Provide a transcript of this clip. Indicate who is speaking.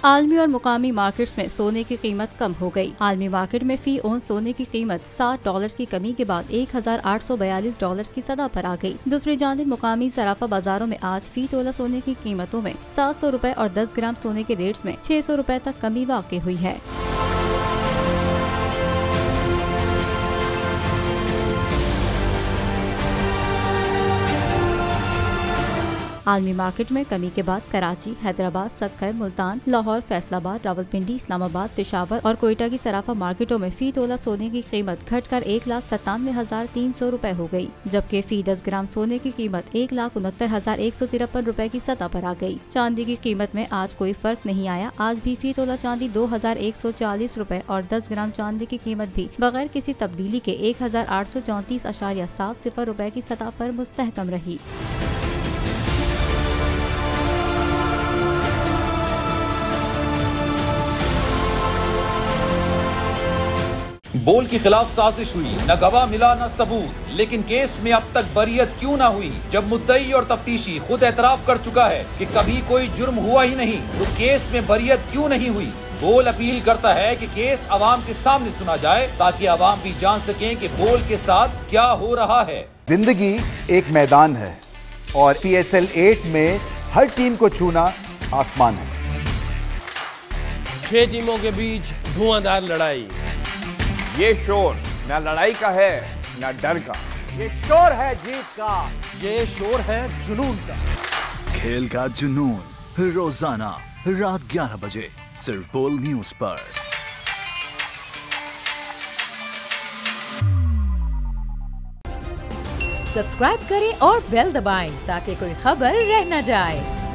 Speaker 1: आलमी और मुकामी मार्केट्स में सोने की कीमत कम हो गई। आलमी मार्केट में फी औंस सोने की कीमत $60 की कमी के बाद $1842 की सतह पर आ गई। दूसरी जानिब मुकामी सराफा बाजारों में आज फी तोला सोने की कीमतों में ₹700 और 10 ग्राम सोने के रेट्स में ₹600 तक कमी वाक़ई हुई है। आलमी मार्केट में कमी के बाद कराची, हैदराबाद, सक्कर, मुल्तान, लाहौर, फैसलाबाद, रावलपिंडी, इस्लामाबाद, पेशावर और कोयटा की सराफा मार्केटों में फी तोला सोने की कीमत घटकर ₹1,97,300 हो गई, जबकि फी 10 ग्राम सोने की कीमत ₹1,69,153 की सतह पर आ गई। चांदी की कीमत में आज कोई फर्क नहीं आया। आज भी फी तोला चांदी ₹2,140 और 10 ग्राम चांदी की कीमत भी बगैर किसी तब्दीली के ₹1,834.70 की सतह पर मुस्तहकम रही।
Speaker 2: बोल के खिलाफ साजिश हुई, न गवाह मिला न सबूत, लेकिन केस में अब तक बरियत क्यों न हुई? जब मुद्दई और तफ्तीशी खुद एतराफ कर चुका है कि कभी कोई जुर्म हुआ ही नहीं, तो केस में बरियत क्यों नहीं हुई? बोल अपील करता है कि केस अवाम के सामने सुना जाए ताकि अवाम भी जान सकें कि बोल के साथ क्या हो रहा है।
Speaker 3: जिंदगी एक मैदान है और PSL 8 में हर टीम को छूना आसमान है।
Speaker 4: 6 टीमों के बीच धुआंधार लड़ाई।
Speaker 5: ये शोर न लड़ाई का है न डर का, ये शोर है जीत का,
Speaker 4: ये शोर है जुनून का।
Speaker 6: खेल का जुनून रोजाना रात 11 बजे सिर्फ बोल न्यूज पर।
Speaker 7: सब्सक्राइब करें और बेल दबाएं ताकि कोई खबर रह न जाए।